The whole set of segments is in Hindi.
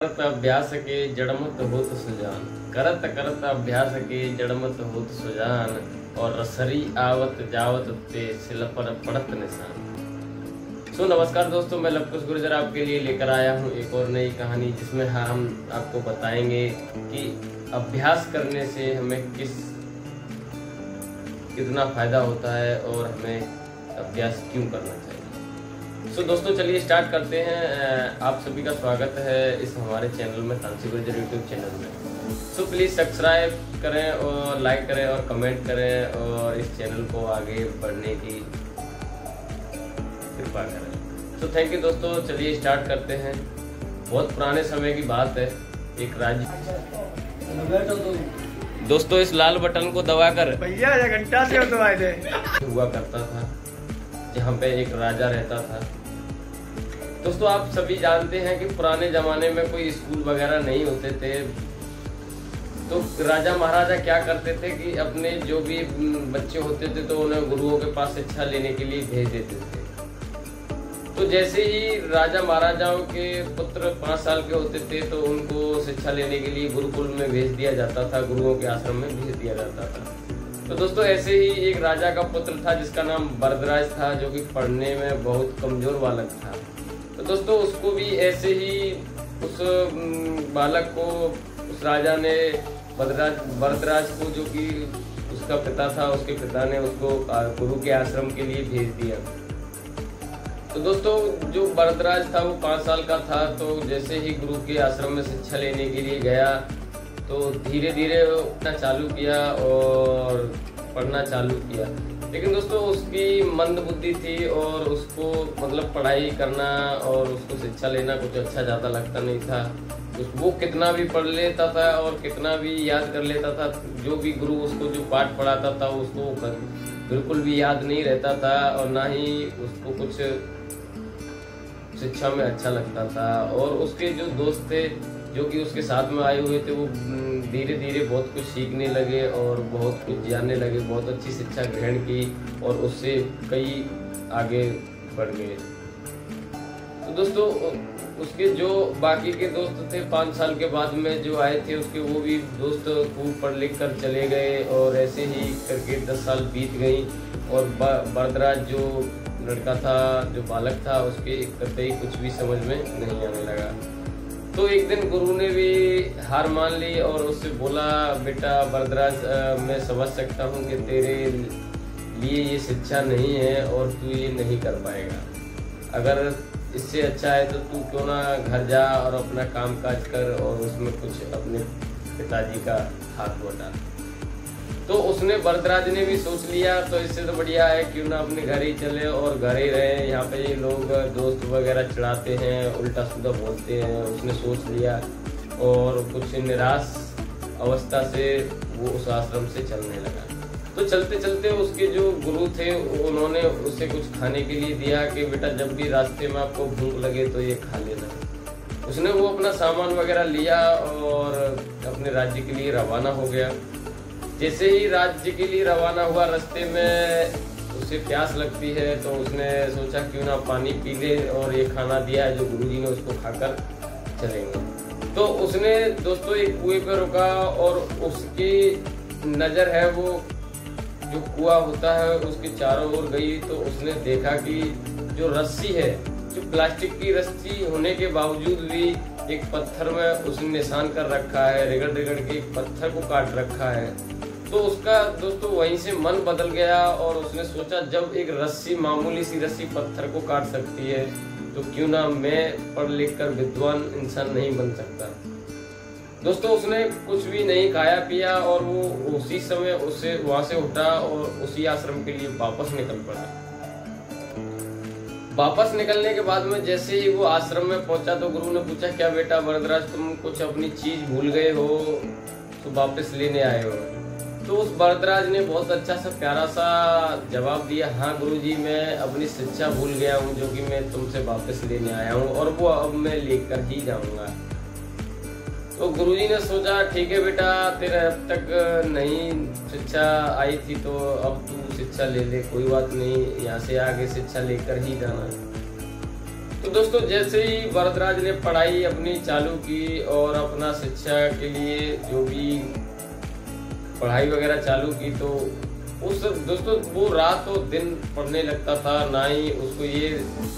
करत अभ्यास के जड़मत होत सुजान, करत करत अभ्यास के जड़मत होत सुजान, और रसरी आवत जावत ते सिल पर पड़त निशान। नमस्कार दोस्तों, मैं लवकुश गुर्जर आपके लिए लेकर आया हूँ एक और नई कहानी, जिसमें हम आपको बताएंगे कि अभ्यास करने से हमें कितना फायदा होता है और हमें अभ्यास क्यों करना चाहिए। दोस्तों चलिए स्टार्ट करते हैं। आप सभी का स्वागत है इस हमारे चैनल में, तानसी गुर्जर यूट्यूब चैनल में। प्लीज़ सब्सक्राइब करें और लाइक करें और कमेंट करें और इस चैनल को आगे बढ़ने की कृपा करें। थैंक यू दोस्तों, चलिए स्टार्ट करते हैं। बहुत पुराने समय की बात है। एक राज्य, दोस्तों इस लाल बटन को दबाकर भैया घंटा से दबाए थे, हुआ करता था जहाँ पे एक राजा रहता था। दोस्तों आप सभी जानते हैं कि पुराने जमाने में कोई स्कूल वगैरह नहीं होते थे, तो राजा महाराजा क्या करते थे कि अपने जो भी बच्चे होते थे तो उन्हें गुरुओं के पास शिक्षा लेने के लिए भेज देते थे। तो जैसे ही राजा महाराजाओं के पुत्र 5 साल के होते थे तो उनको शिक्षा लेने के लिए गुरुकुल में भेज दिया जाता था, गुरुओं के आश्रम में भेज दिया जाता था। तो दोस्तों ऐसे ही एक राजा का पुत्र था जिसका नाम बरदराज था, जो कि पढ़ने में बहुत कमजोर बालक था। तो दोस्तों उसको भी ऐसे ही उस बालक को उस राजा ने बरदराज को, जो कि उसका पिता था, उसके पिता ने उसको गुरु के आश्रम के लिए भेज दिया। तो दोस्तों जो बरदराज था वो 5 साल का था, तो जैसे ही गुरु के आश्रम में शिक्षा लेने के लिए गया तो धीरे धीरे पढ़ना चालू किया और पढ़ना चालू किया। लेकिन दोस्तों उसकी मंद बुद्धि थी और उसको मतलब पढ़ाई करना और उसको शिक्षा लेना कुछ अच्छा ज़्यादा लगता नहीं था। वो कितना भी पढ़ लेता था और कितना भी याद कर लेता था, जो भी गुरु उसको जो पाठ पढ़ाता था उसको बिल्कुल भी याद नहीं रहता था और ना ही उसको कुछ शिक्षा में अच्छा लगता था। और उसके जो दोस्त थे जो कि उसके साथ में आए हुए थे, वो धीरे धीरे बहुत कुछ सीखने लगे और बहुत कुछ जानने लगे, बहुत अच्छी शिक्षा ग्रहण की और उससे कई आगे बढ़ गए। तो दोस्तों उसके जो बाकी के दोस्त थे 5 साल के बाद में जो आए थे उसके, वो भी दोस्त खूब पढ़ लिख कर चले गए और ऐसे ही करके 10 साल बीत गई और बरदराज जो लड़का था, जो बालक था, उसके कतई कुछ भी समझ में नहीं आने लगा। तो एक दिन गुरु ने भी हार मान ली और उससे बोला, बेटा बरदराज, मैं समझ सकता हूँ कि तेरे लिए ये शिक्षा नहीं है और तू ये नहीं कर पाएगा। अगर इससे अच्छा है तो तू क्यों ना घर जा और अपना काम काज कर और उसमें कुछ अपने पिताजी का हाथ बटा। तो उसने बरदराज ने भी सोच लिया, तो इससे तो बढ़िया है क्यों ना अपने घर ही चले और घर ही रहे। यहाँ पे ये लोग दोस्त वगैरह चिढ़ाते हैं, उल्टा सीधा बोलते हैं। उसने सोच लिया और कुछ निराश अवस्था से वो उस आश्रम से चलने लगा। तो चलते चलते उसके जो गुरु थे उन्होंने उसे कुछ खाने के लिए दिया कि बेटा जब भी रास्ते में आपको भूख लगे तो ये खा लेना। उसने वो अपना सामान वगैरह लिया और अपने राज्य के लिए रवाना हो गया। जैसे ही राज्य के लिए रवाना हुआ, रास्ते में उसे प्यास लगती है तो उसने सोचा क्यों ना पानी पी ले, और ये खाना दिया है जो गुरुजी ने, उसको खाकर चलेंगे। तो उसने दोस्तों एक कुएं पर रुका और उसकी नज़र है वो जो कुआं होता है उसके चारों ओर गई। तो उसने देखा कि जो रस्सी है, जो प्लास्टिक की रस्सी होने के बावजूद भी एक पत्थर में उसने निशान कर रखा है, रगड़ रगड़ के एक पत्थर को काट रखा है। तो उसका दोस्तों वहीं से मन बदल गया और उसने सोचा जब एक रस्सी, मामूली सी रस्सी पत्थर को काट सकती है तो क्यों ना मैं पढ़ लिख कर विद्वान इंसान नहीं बन सकता। दोस्तों उसने कुछ भी नहीं खाया पिया और वो उसी समय उसे वहां से उठा और उसी आश्रम के लिए वापस निकल पड़ा। वापस निकलने के बाद में जैसे ही वो आश्रम में पहुंचा तो गुरु ने पूछा, क्या बेटा बरदराज तुम कुछ अपनी चीज भूल गए हो तो वापस लेने आए हो? तो उस बरदराज ने बहुत अच्छा सा प्यारा सा जवाब दिया, हाँ गुरुजी मैं अपनी शिक्षा भूल गया हूँ जो कि मैं तुमसे वापस लेने आया हूँ और वो अब मैं लेकर ही जाऊंगा। तो गुरुजी ने सोचा ठीक है बेटा, तेरा अब तक नहीं शिक्षा आई थी तो अब तू शिक्षा ले ले, कोई बात नहीं, यहाँ से आगे शिक्षा लेकर ही जाना। तो दोस्तों जैसे ही वरदराज ने पढ़ाई अपनी चालू की और अपना शिक्षा के लिए जो भी पढ़ाई वगैरह चालू की, तो उस दोस्तों वो रात और दिन पढ़ने लगता था। ना ही उसको ये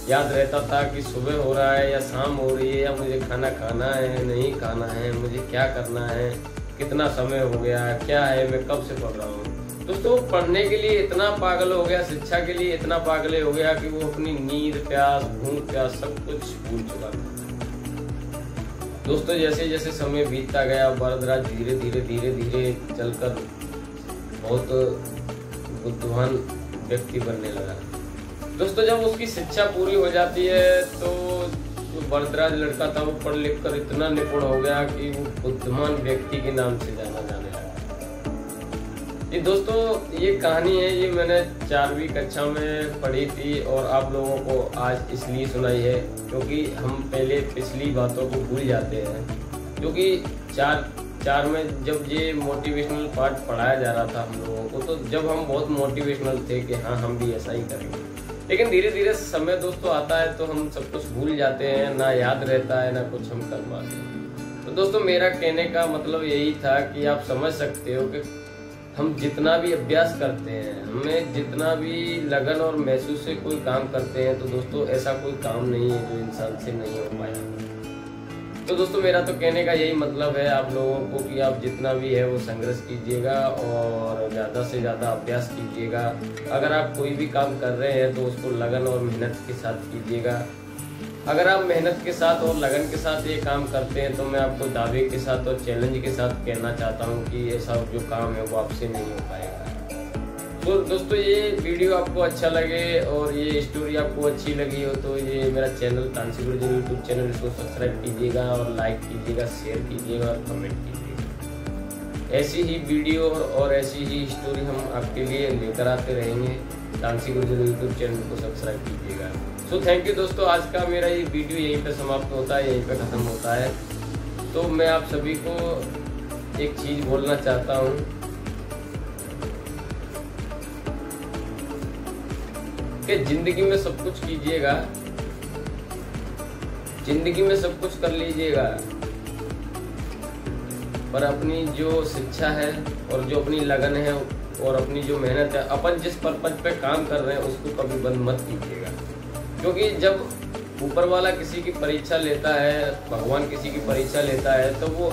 याद रहता था कि सुबह हो रहा है या शाम हो रही है, या मुझे खाना खाना है नहीं खाना है, मुझे क्या करना है, कितना समय हो गया, क्या है, मैं कब से पढ़ रहा हूँ। दोस्तों पढ़ने के लिए इतना पागल हो गया, शिक्षा के लिए इतना पागल हो गया कि वो अपनी नींद, प्यास, भूख, प्यास सब कुछ भूल चुका था। दोस्तों जैसे जैसे समय बीतता गया, वरदराज धीरे धीरे धीरे धीरे चलकर बहुत बुद्धिमान व्यक्ति बनने लगा। दोस्तों जब उसकी शिक्षा पूरी हो जाती है तो जो वरदराज लड़का था वो पढ़ लिख कर इतना निपुण हो गया कि वो बुद्धिमान व्यक्ति के नाम से जाना जाने लगा। ये दोस्तों ये कहानी है, ये मैंने 4वीं कक्षा में पढ़ी थी और आप लोगों को आज इसलिए सुनाई है क्योंकि हम पहले पिछली बातों को भूल जाते हैं। क्योंकि चार में जब ये मोटिवेशनल पार्ट पढ़ाया जा रहा था हम लोगों को, तो जब हम बहुत मोटिवेशनल थे कि हाँ हम भी ऐसा ही करेंगे, लेकिन धीरे धीरे समय दोस्तों आता है तो हम सब कुछ भूल जाते हैं, ना याद रहता है ना कुछ हम कर पाते हैं। तो दोस्तों मेरा कहने का मतलब यही था कि आप समझ सकते हो कि हम जितना भी अभ्यास करते हैं, हमें जितना भी लगन और महसूस से कोई काम करते हैं, तो दोस्तों ऐसा कोई काम नहीं है जो इंसान से नहीं हो पाया। तो दोस्तों मेरा तो कहने का यही मतलब है आप लोगों को कि आप जितना भी है वो संघर्ष कीजिएगा और ज़्यादा से ज़्यादा अभ्यास कीजिएगा। अगर आप कोई भी काम कर रहे हैं तो उसको लगन और मेहनत के साथ कीजिएगा। अगर आप मेहनत के साथ और लगन के साथ ये काम करते हैं तो मैं आपको दावे के साथ और चैलेंज के साथ कहना चाहता हूँ कि ऐसा जो काम है वो आपसे नहीं हो पाएगा। तो दोस्तों ये वीडियो आपको अच्छा लगे और ये स्टोरी आपको अच्छी लगी हो तो ये मेरा चैनल तानसी गुरुजी यूट्यूब चैनल, इसको सब्सक्राइब कीजिएगा और लाइक कीजिएगा, शेयर कीजिएगा और कमेंट कीजिएगा। ऐसी ही वीडियो और ऐसी ही स्टोरी हम आपके लिए लेकर आते रहेंगे। तानसी गुरुजी यूट्यूब चैनल को सब्सक्राइब कीजिएगा। सो थैंक यू दोस्तों, आज का मेरा ये वीडियो यहीं पे समाप्त होता है, यहीं पे ख़त्म होता है। तो मैं आप सभी को एक चीज़ बोलना चाहता हूँ कि जिंदगी में सब कुछ कीजिएगा, जिंदगी में सब कुछ कर लीजिएगा, पर अपनी जो शिक्षा है और जो अपनी लगन है और अपनी जो मेहनत है, अपन जिस पर्पज पे काम कर रहे हैं उसको कभी बंद मत कीजिएगा। क्योंकि जब ऊपर वाला किसी की परीक्षा लेता है, भगवान किसी की परीक्षा लेता है, तो वो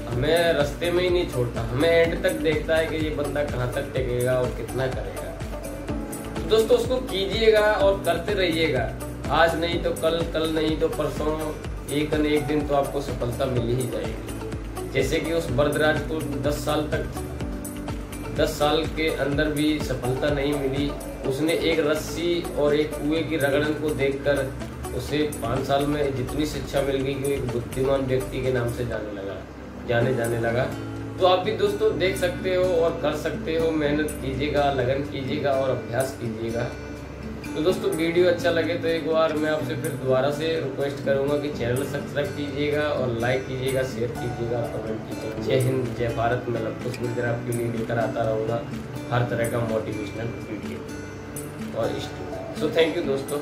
हमें रास्ते में ही नहीं छोड़ता, हमें एंड तक देखता है कि ये बंदा कहाँ तक टिकेगा और कितना करेगा। दोस्तों उसको कीजिएगा और करते रहिएगा। आज नहीं तो कल, कल नहीं तो परसों, एक न एक दिन तो आपको सफलता मिल ही जाएगी। जैसे कि उस वरदराज को 10 साल के अंदर भी सफलता नहीं मिली। उसने एक रस्सी और एक कुएं की रगड़न को देखकर उसे 5 साल में जितनी शिक्षा मिल गई कि एक बुद्धिमान व्यक्ति के नाम से जाने लगा। तो आप भी दोस्तों देख सकते हो और कर सकते हो। मेहनत कीजिएगा, लगन कीजिएगा और अभ्यास कीजिएगा। तो दोस्तों वीडियो अच्छा लगे तो एक बार मैं आपसे फिर दोबारा से रिक्वेस्ट करूंगा कि चैनल सब्सक्राइब कीजिएगा और लाइक कीजिएगा, शेयर कीजिएगा, कमेंट कीजिएगा। जय हिंद, जय भारत। मैं लवकुश गुर्जर आपके लिए लेकर आता रहूँगा हर तरह का मोटिवेशनल वीडियो और स्टोरी। सो थैंक यू दोस्तों।